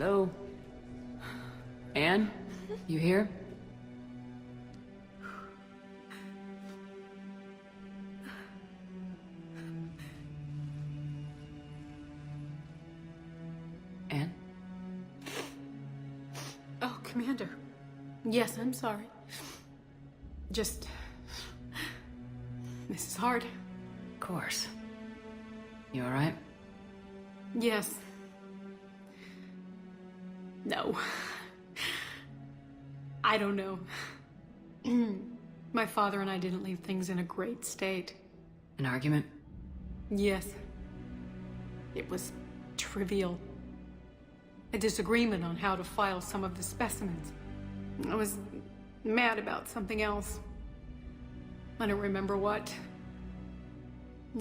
Hello? Anne? You here? Anne? Oh, Commander. Yes, I'm sorry. Just... This is hard. Of course. You alright? Yes. No. I don't know. My father and I didn't leave things in a great state. An argument? Yes. It was trivial. A disagreement on how to file some of the specimens. I was mad about something else. I don't remember what.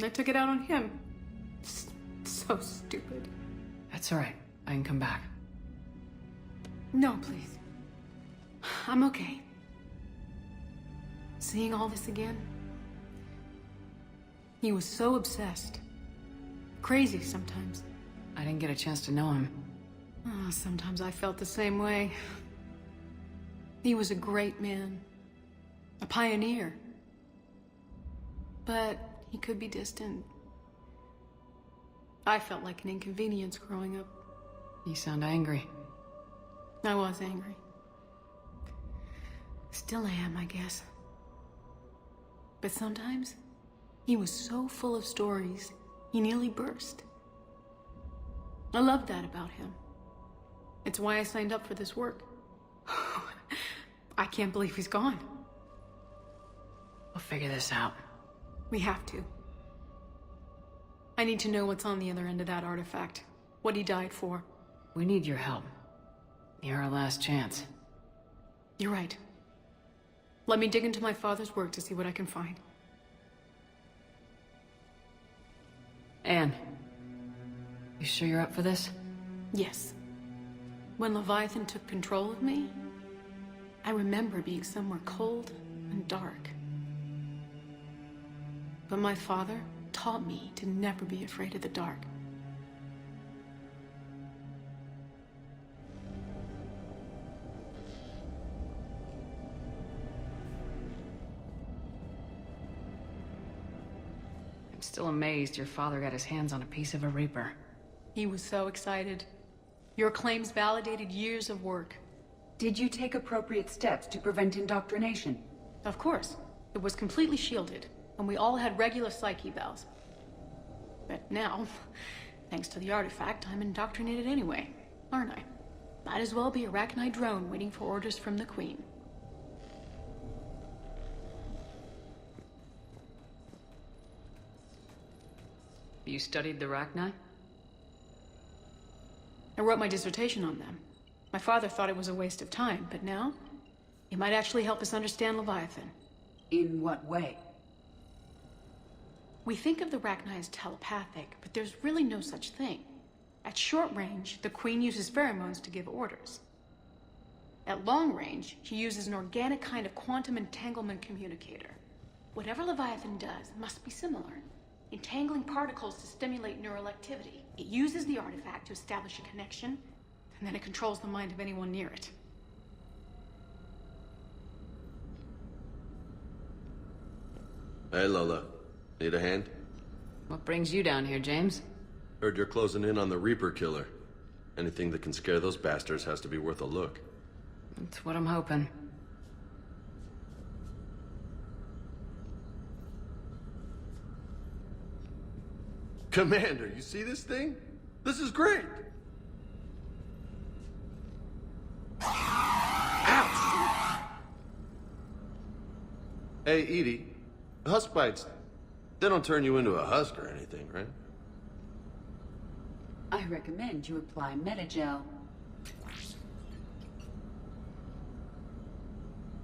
I took it out on him. So stupid. That's alright. I can come back. No, please. I'm okay. Seeing all this again? He was so obsessed. Crazy sometimes. I didn't get a chance to know him. Oh, sometimes I felt the same way. He was a great man. A pioneer. But he could be distant. I felt like an inconvenience growing up. You sound angry. I was angry. Still am, I guess. But sometimes, he was so full of stories, he nearly burst. I loved that about him. It's why I signed up for this work. I can't believe he's gone. We'll figure this out. We have to. I need to know what's on the other end of that artifact. What he died for. We need your help. You're our last chance. You're right. Let me dig into my father's work to see what I can find. Anne, you sure you're up for this? Yes. When Leviathan took control of me, I remember being somewhere cold and dark. But my father taught me to never be afraid of the dark. I'm still amazed your father got his hands on a piece of a Reaper. He was so excited. Your claims validated years of work. Did you take appropriate steps to prevent indoctrination? Of course. It was completely shielded, and we all had regular psyche evals. But now, thanks to the artifact, I'm indoctrinated anyway, aren't I? Might as well be a Arachnite drone waiting for orders from the Queen. You studied the Rachni? I wrote my dissertation on them. My father thought it was a waste of time, but now, it might actually help us understand Leviathan. In what way? We think of the Rachni as telepathic, but there's really no such thing. At short range, the Queen uses pheromones to give orders. At long range, she uses an organic kind of quantum entanglement communicator. Whatever Leviathan does must be similar, entangling particles to stimulate neural activity. It uses the artifact to establish a connection, and then it controls the mind of anyone near it. Hey, Lola. Need a hand? What brings you down here, James? Heard you're closing in on the Reaper killer. Anything that can scare those bastards has to be worth a look. That's what I'm hoping. Commander, you see this thing? This is great! Ouch! Hey, Edie. Husk bites, they don't turn you into a husk or anything, right? I recommend you apply Metagel.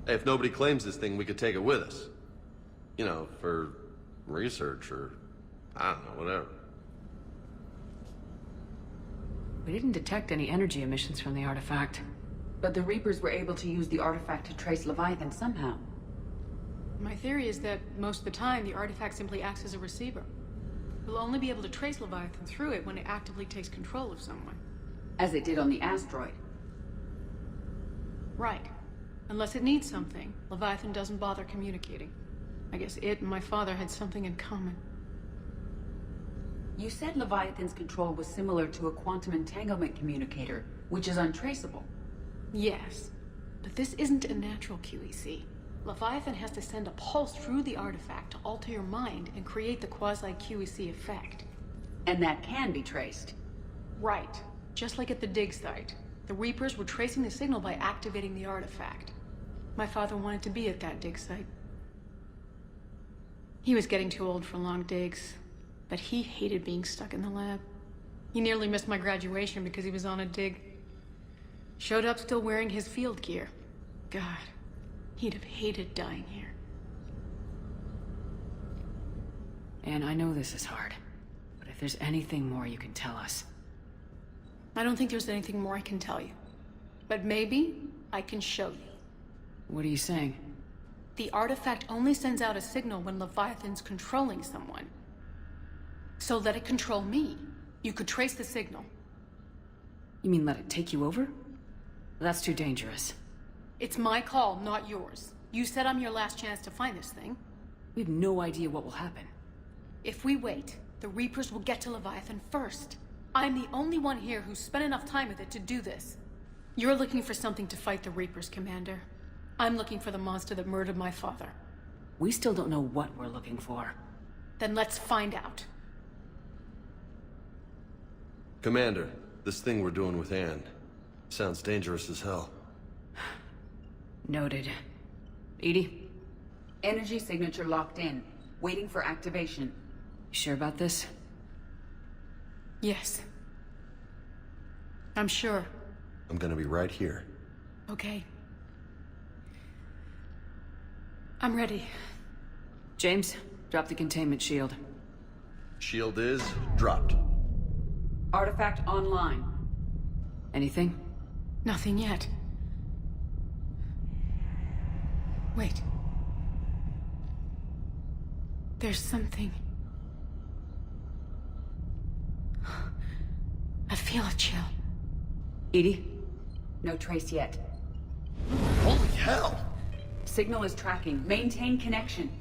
Hey, if nobody claims this thing, we could take it with us. You know, for research or, I don't know, whatever. We didn't detect any energy emissions from the artifact. But the Reapers were able to use the artifact to trace Leviathan somehow. My theory is that most of the time, the artifact simply acts as a receiver. We'll only be able to trace Leviathan through it when it actively takes control of someone. as it did on the asteroid. Right. Unless it needs something, Leviathan doesn't bother communicating. I guess it and my father had something in common. You said Leviathan's control was similar to a quantum entanglement communicator, which is untraceable. Yes, but this isn't a natural QEC. Leviathan has to send a pulse through the artifact to alter your mind and create the quasi-QEC effect. And that can be traced. Right. Just like at the dig site. The Reapers were tracing the signal by activating the artifact. My father wanted to be at that dig site. He was getting too old for long digs, but he hated being stuck in the lab. He nearly missed my graduation because he was on a dig. Showed up still wearing his field gear. God, he'd have hated dying here. And I know this is hard, but if there's anything more you can tell us. I don't think there's anything more I can tell you. But maybe I can show you. What are you saying? The artifact only sends out a signal when Leviathan's controlling someone. So let it control me. You could trace the signal. You mean let it take you over? That's too dangerous. It's my call, not yours. You said I'm your last chance to find this thing. We have no idea what will happen. If we wait, the Reapers will get to Leviathan first. I'm the only one here who's spent enough time with it to do this. You're looking for something to fight the Reapers, Commander. I'm looking for the monster that murdered my father. We still don't know what we're looking for. Then let's find out. Commander, this thing we're doing with Anne sounds dangerous as hell. Noted. Edie? Energy signature locked in, waiting for activation. You sure about this? Yes. I'm sure. I'm gonna be right here. Okay. I'm ready. James, drop the containment shield. Shield is dropped. Artifact online. Anything? Nothing yet. Wait. There's something. I feel a chill. Edie? No trace yet. Holy hell! Signal is tracking. Maintain connection.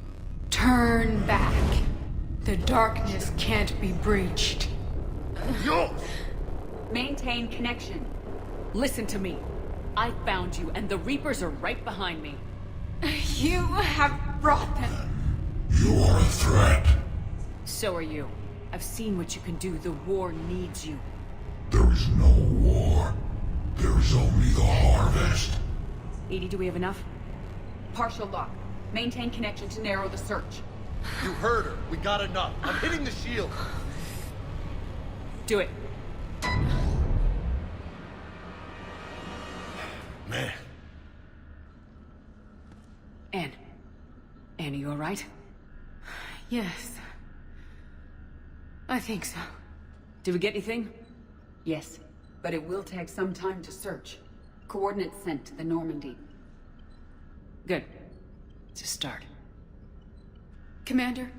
Turn back. The darkness can't be breached. Yo! Maintain connection. Listen to me. I found you, and the Reapers are right behind me. You have brought them. You are a threat. So are you. I've seen what you can do. The war needs you. There is no war. There is only the harvest. Edie, do we have enough? Partial lock. Maintain connection to narrow the search. You heard her. We got enough. I'm hitting the shield. Do it. Man. Anne. Anne, are you alright? Yes. I think so. Did we get anything? Yes, but it will take some time to search. Coordinates sent to the Normandy. Good. It's a start. Commander,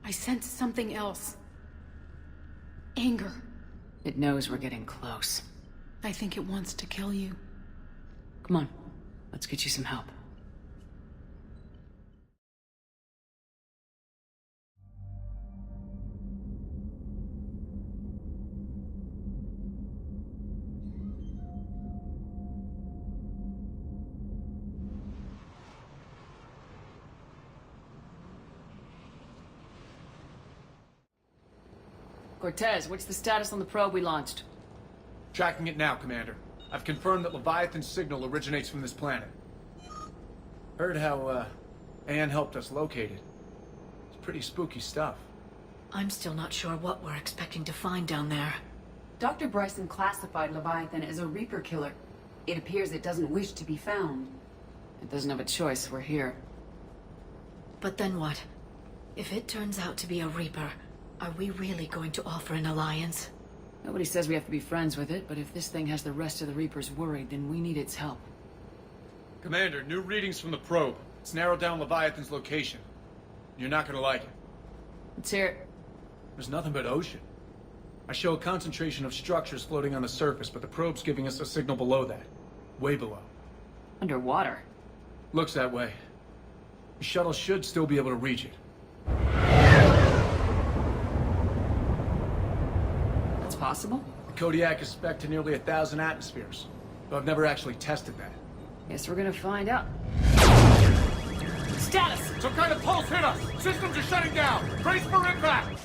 I sense something else. Anger. It knows we're getting close. I think it wants to kill you. Come on. Let's get you some help. Cortez, what's the status on the probe we launched? Tracking it now, Commander. I've confirmed that Leviathan's signal originates from this planet. Heard how, Anne helped us locate it. It's pretty spooky stuff. I'm still not sure what we're expecting to find down there. Dr. Bryson classified Leviathan as a Reaper killer. It appears it doesn't wish to be found. It doesn't have a choice. We're here. But then what? If it turns out to be a Reaper, are we really going to offer an alliance? Nobody says we have to be friends with it, but if this thing has the rest of the Reapers worried, then we need its help. Commander, new readings from the probe. It's narrowed down Leviathan's location. You're not gonna like it. Let's hear it. There's nothing but ocean. I show a concentration of structures floating on the surface, but the probe's giving us a signal below that. Way below. Underwater. Looks that way. The shuttle should still be able to reach it. That's possible? The Kodiak is spec'd to nearly 1,000 atmospheres, though I've never actually tested that. Guess we're gonna find out. Status! Some kind of pulse hit us! Systems are shutting down! Brace for impact!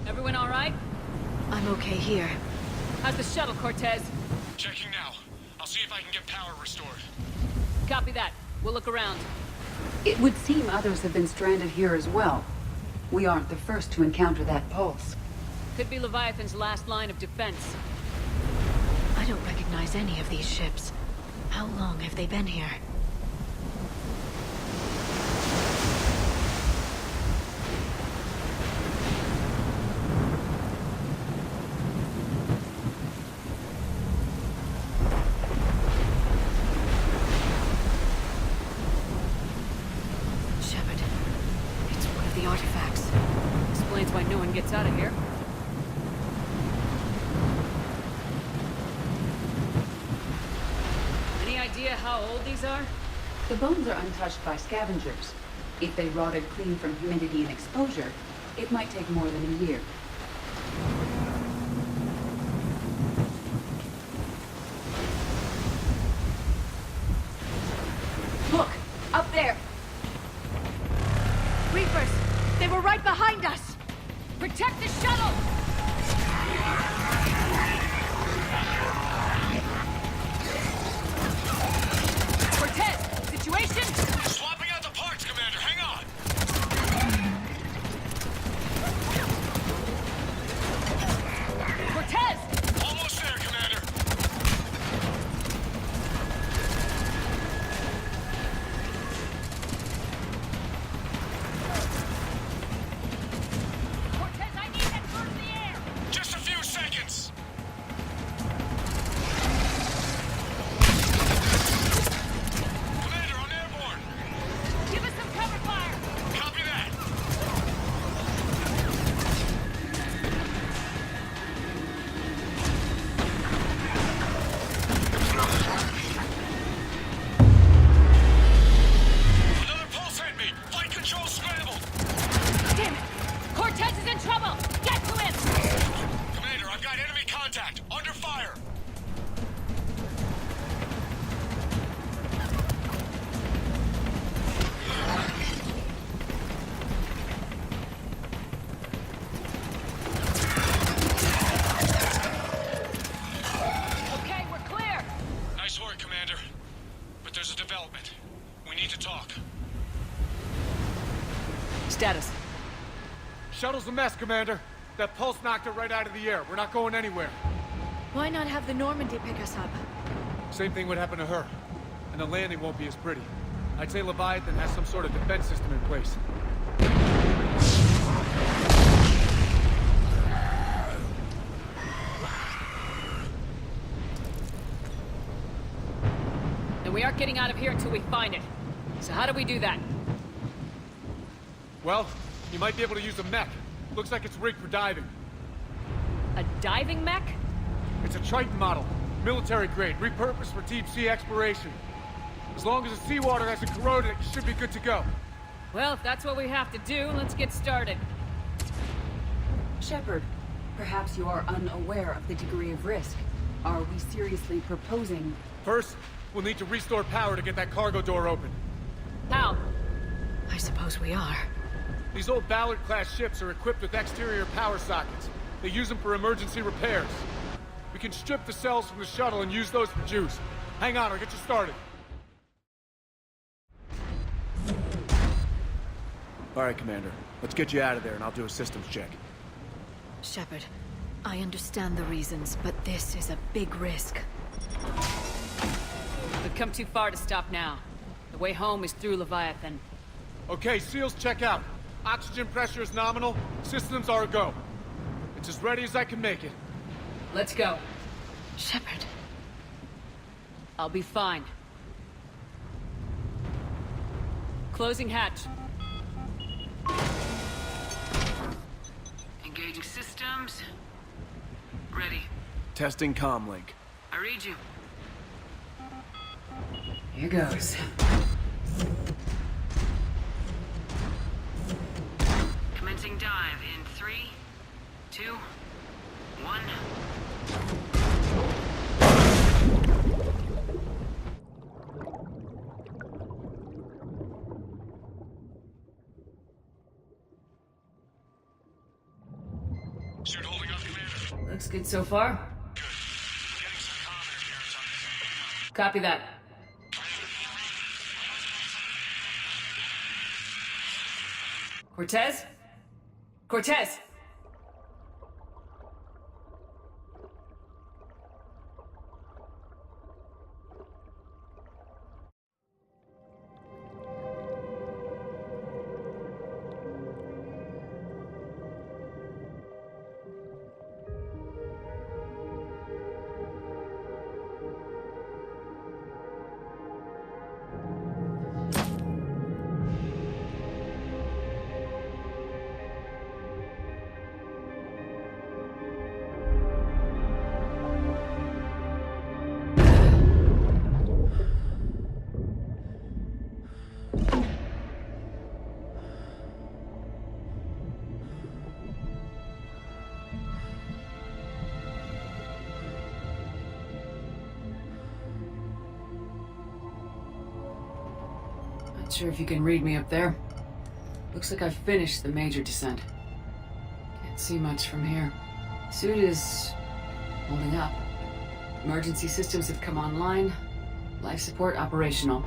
Everyone all right? I'm okay here. How's the shuttle, Cortez? Checking now. I'll see if I can get power restored. Copy that. We'll look around. It would seem others have been stranded here as well. We aren't the first to encounter that pulse. Could be Leviathan's last line of defense. I don't recognize any of these ships. How long have they been here? Shepard, it's one of the artifacts. Explains why no one gets out of here. Any idea how old these are? The bones are untouched by scavengers. If they rotted clean from humidity and exposure, it might take more than a year. Look! Up there! Reapers! They were right behind us! Protect the shuttle! Cortez, situation? Swapping out the parts, Commander. Hang on. Cortez! Almost there, Commander. Cortez, I need that bird in the air! Just a few seconds. Commander, I'm airborne. Give us some cover fire! Copy that. Another pulse hit me. Flight control scrambled. Damn it! Cortez is in trouble! Get to him! Commander, I've got enemy contact. Under fire. Okay, we're clear! Nice work, Commander. But there's a development. We need to talk. Status. Shuttle's a mess, Commander. That pulse knocked it right out of the air. We're not going anywhere. Why not have the Normandy pick us up? Same thing would happen to her. And the landing won't be as pretty. I'd say Leviathan has some sort of defense system in place. And we aren't getting out of here until we find it. So how do we do that? Well, you might be able to use a mech. Looks like it's rigged for diving. A diving mech? It's a Triton model. Military grade, repurposed for deep sea exploration. As long as the seawater hasn't corroded it, you should be good to go. Well, if that's what we have to do, let's get started. Shepard, perhaps you are unaware of the degree of risk. Are we seriously proposing? First, we'll need to restore power to get that cargo door open. How? I suppose we are. These old Ballard-class ships are equipped with exterior power sockets. They use them for emergency repairs. We can strip the cells from the shuttle and use those for juice. Hang on, I'll get you started. All right, Commander. Let's get you out of there and I'll do a systems check. Shepard, I understand the reasons, but this is a big risk. We've come too far to stop now. The way home is through Leviathan. Okay, SEALs check out. Oxygen pressure is nominal. Systems are a go. It's as ready as I can make it. Let's go. Shepard. I'll be fine. Closing hatch. Engaging systems. Ready. Testing comlink. I read you. Here goes. Commencing dive in 3, 2, 1. Suit holding up, Commander. Looks good so far. Good. Getting some comm interference on this thing. Copy that. Cortez? Cortez! Not sure if you can read me up there. Looks like I've finished the major descent. Can't see much from here. Suit is holding up. Emergency systems have come online. Life support operational.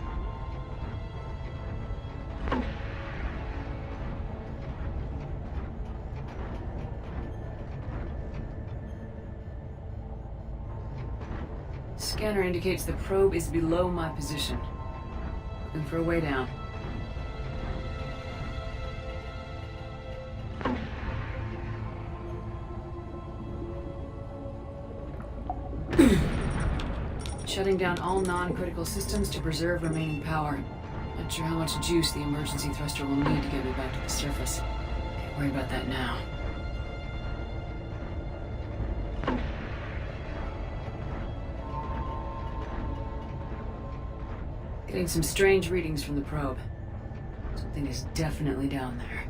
Scanner indicates the probe is below my position. Looking for a way down. Shutting down all non-critical systems to preserve remaining power. Not sure how much juice the emergency thruster will need to get me back to the surface. Can't worry about that now. Getting some strange readings from the probe. Something is definitely down there.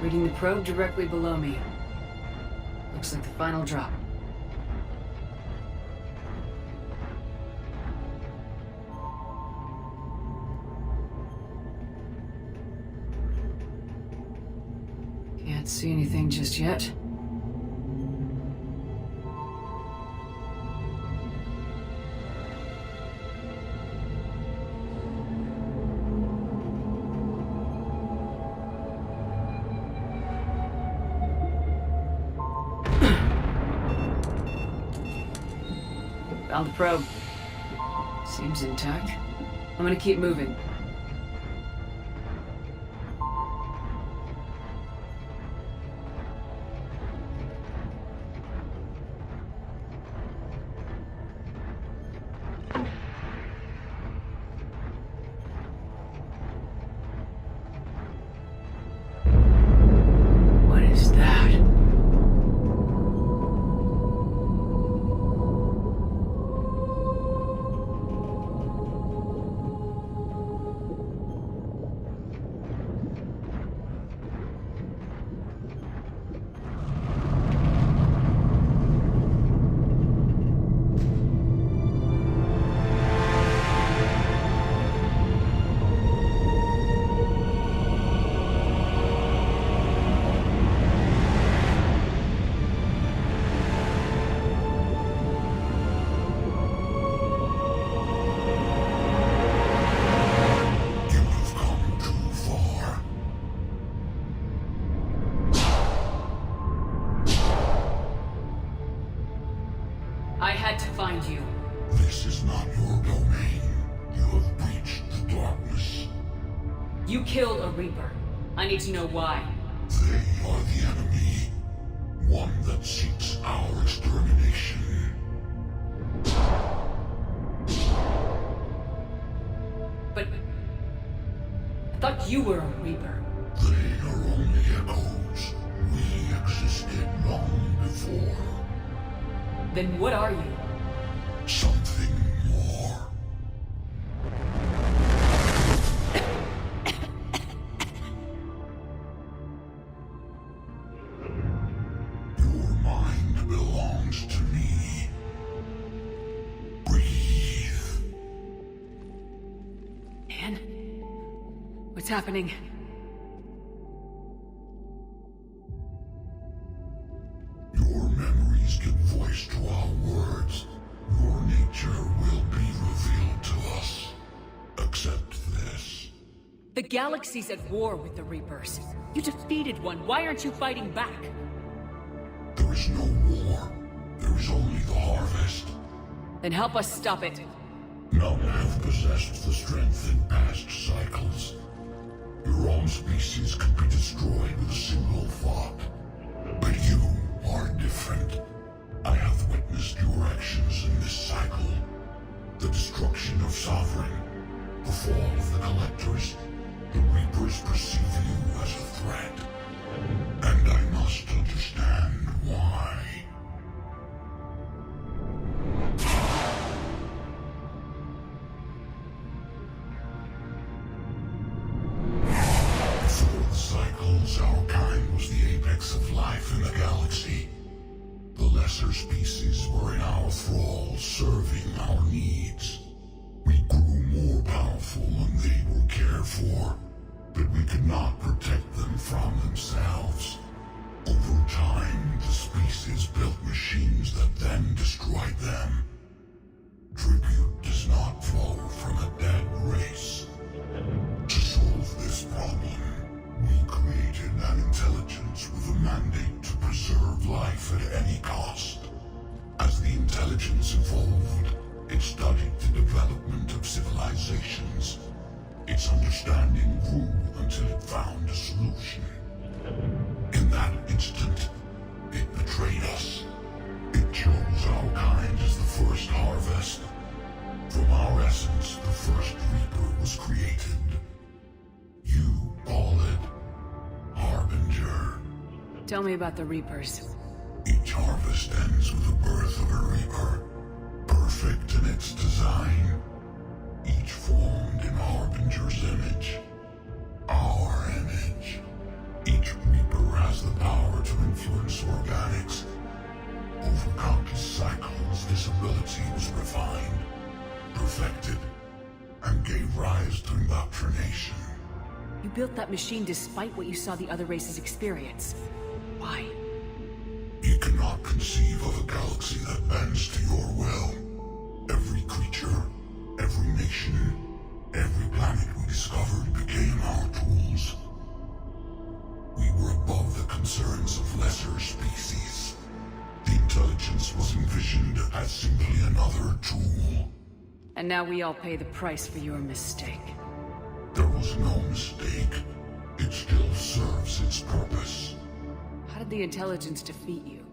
Reading the probe directly below me. Looks like the final drop. Can't see anything just yet. Found the probe. Seems intact. I'm gonna keep moving. What is that? You killed a Reaper. I need to know why. They are the enemy. One that seeks our extermination. But... I thought you were a Reaper. They are only echoes. We existed long before. Then what are you? Something more. Your mind belongs to me. Breathe. Anne? What's happening? Your memories give voice to our words. Your nature will be revealed to us. Accept this. The galaxy's at war with the Reapers. You defeated one. Why aren't you fighting back? There is no war. There is only the harvest. Then help us stop it. None have possessed the strength in past cycles. Your own species could be destroyed with a single thought. But you are different. I have witnessed your actions in this cycle. The destruction of Sovereign, the fall of the Collectors. The Reapers perceive you as a threat. And I must understand why. Before the cycles, our kind was the apex of life in the galaxy. The lesser species were in our thrall, serving our needs. We grew more powerful and they were cared for, but we could not protect them from themselves. Over time, the species built machines that then destroyed them. Tribute does not flow from a dead race. To solve this problem, we created an intelligence with a mandate to preserve life at any cost. As the intelligence evolved, it studied the development of civilizations. Its understanding grew until it found a solution. In that instant, it betrayed us. It chose our kind as the first harvest. From our essence, the first Reaper was created. You call it Harbinger. Tell me about the Reapers. Each harvest ends with the birth of a Reaper, perfect in its design, each formed in Harbinger's image. Our image. Each Reaper has the power to influence organics. Over countless cycles, this ability was refined, perfected, and gave rise to indoctrination. You built that machine despite what you saw the other races experience. Why? You cannot conceive of a galaxy that bends to your will. Every creature, every nation, every planet we discovered became our tools. We were above the concerns of lesser species. The intelligence was envisioned as simply another tool. And now we all pay the price for your mistake. There was no mistake. It still serves its purpose. How did the intelligence defeat you?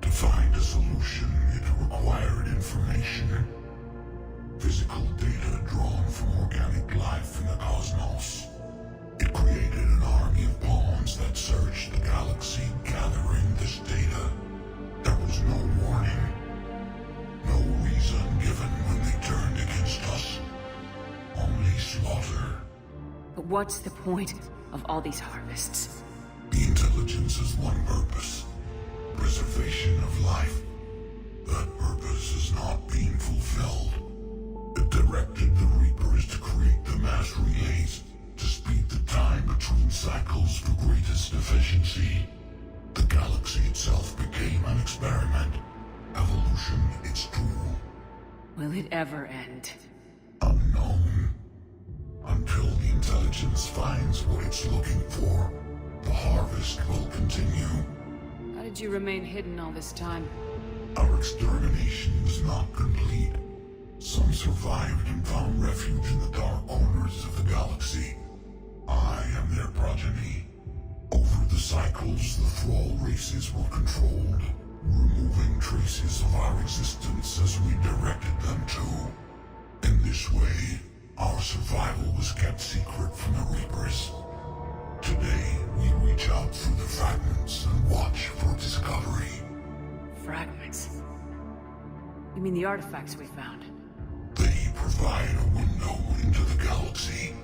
To find a solution, it required information. Physical data drawn from organic life in the cosmos. It created an army of pawns that searched the galaxy, gathering this data. There was no warning. No reason given when they turned against us. Only slaughter. But what's the point of all these harvests? The intelligence has one purpose. Preservation of life. That purpose is not being fulfilled. It directed the Reapers to create the mass relays, to speed the time between cycles for greatest efficiency. The galaxy itself became an experiment. Evolution its tool. Will it ever end? Unknown. Until the intelligence finds what it's looking for, the harvest will continue. How did you remain hidden all this time? Our extermination was not complete. Some survived and found refuge in the dark corners of the galaxy. Thrall races were controlled, removing traces of our existence as we directed them to. In this way, our survival was kept secret from the Reapers. Today, we reach out through the fragments and watch for discovery. Fragments? You mean the artifacts we found? They provide a window into the galaxy.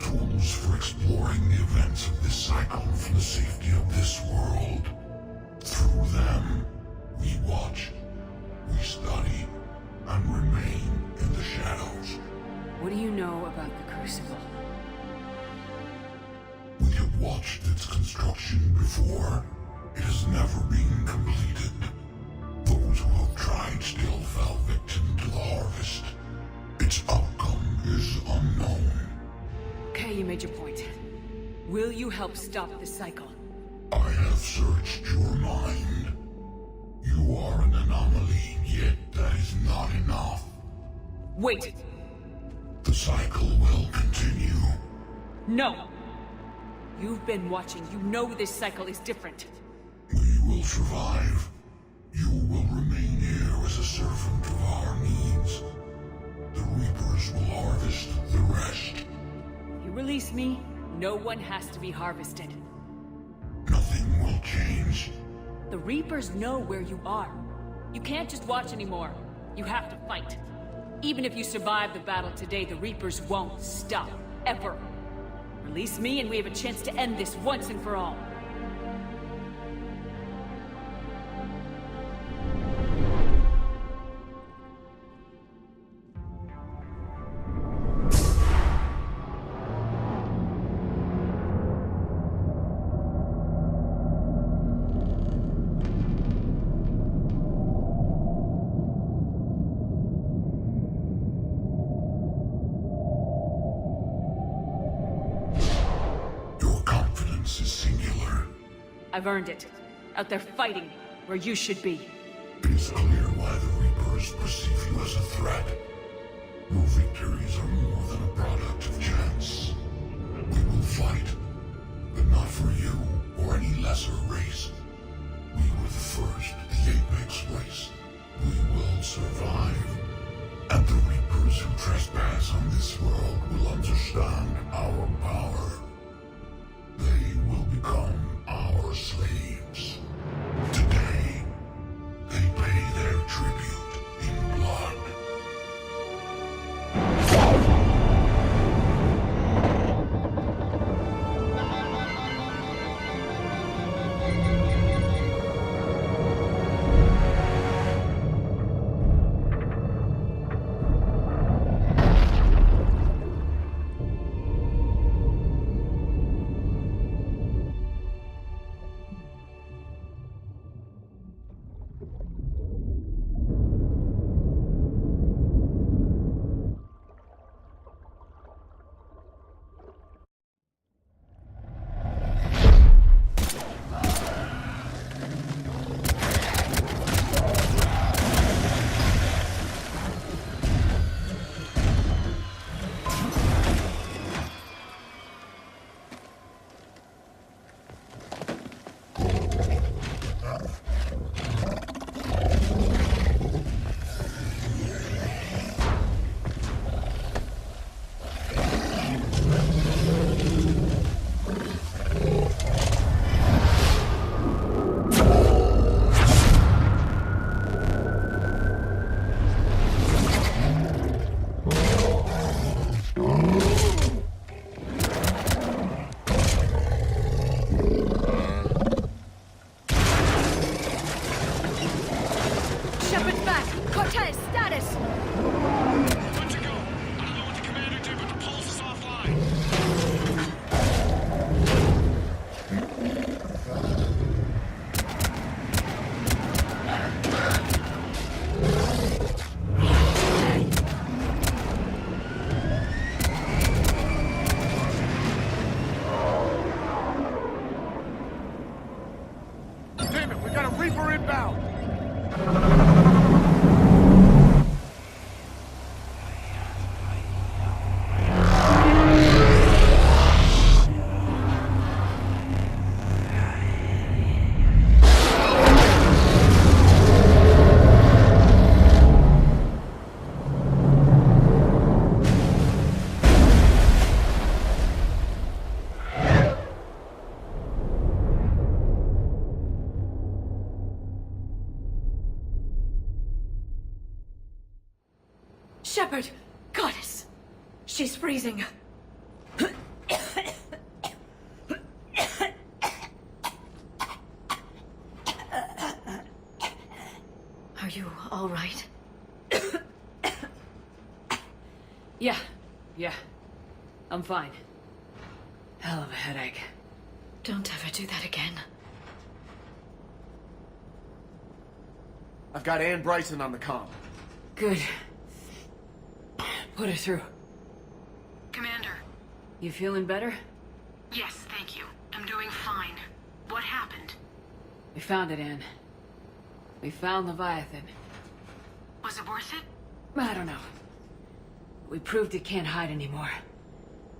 Tools for exploring the events of this cycle from the safety of this world. Through them, we watch, we study, and remain in the shadows. What do you know about the Crucible? We have watched its construction before. It has never been completed. Those who have tried still fell victim to the harvest. Its outcome is unknown. Okay, you made your point. Will you help stop this cycle? I have searched your mind. You are an anomaly, yet that is not enough. Wait! The cycle will continue. No! You've been watching. You know this cycle is different. We will survive. You will remain here as a servant of our needs. The Reapers will harvest the rest. You release me, no one has to be harvested. Nothing will change. The Reapers know where you are. You can't just watch anymore. You have to fight. Even if you survive the battle today, the Reapers won't stop. Ever. Release me and we have a chance to end this once and for all. I've earned it. Out there fighting, where you should be. It is clear why the Reapers perceive you as a threat. Your victories are more than a product of chance. We will fight, but not for you or any lesser race. We were the first, the Apex race. We will survive. And the Reapers who trespass on this world will understand our power. They will become our slaves. Today, they pay their tribute in blood. She's freezing. Are you all right? Yeah. I'm fine. Hell of a headache. Don't ever do that again. I've got Ann Bryson on the comm. Good. Put her through. Commander. You feeling better? Yes, thank you. I'm doing fine. What happened? We found it, Ann. We found Leviathan. Was it worth it? I don't know. We proved it can't hide anymore.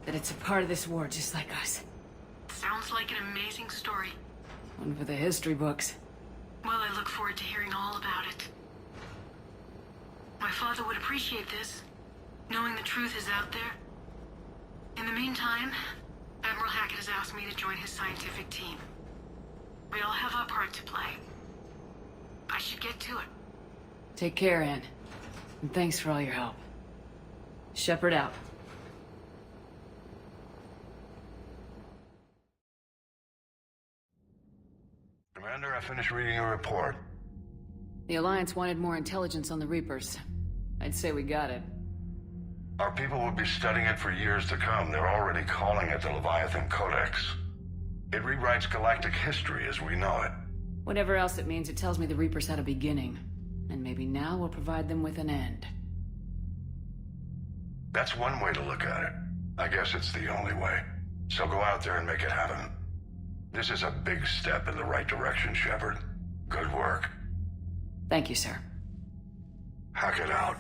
That it's a part of this war just like us. Sounds like an amazing story. One for the history books. Well, I look forward to hearing all about it. My father would appreciate this, knowing the truth is out there. In the meantime, Admiral Hackett has asked me to join his scientific team. We all have our part to play. I should get to it. Take care, Ann. And thanks for all your help. Shepard out. Commander, I finished reading your report. The Alliance wanted more intelligence on the Reapers. I'd say we got it. Our people will be studying it for years to come. They're already calling it the Leviathan Codex. It rewrites galactic history as we know it. Whatever else it means, it tells me the Reapers had a beginning. And maybe now we'll provide them with an end. That's one way to look at it. I guess it's the only way. So go out there and make it happen. This is a big step in the right direction, Shepard. Good work. Thank you, sir. Hack it out.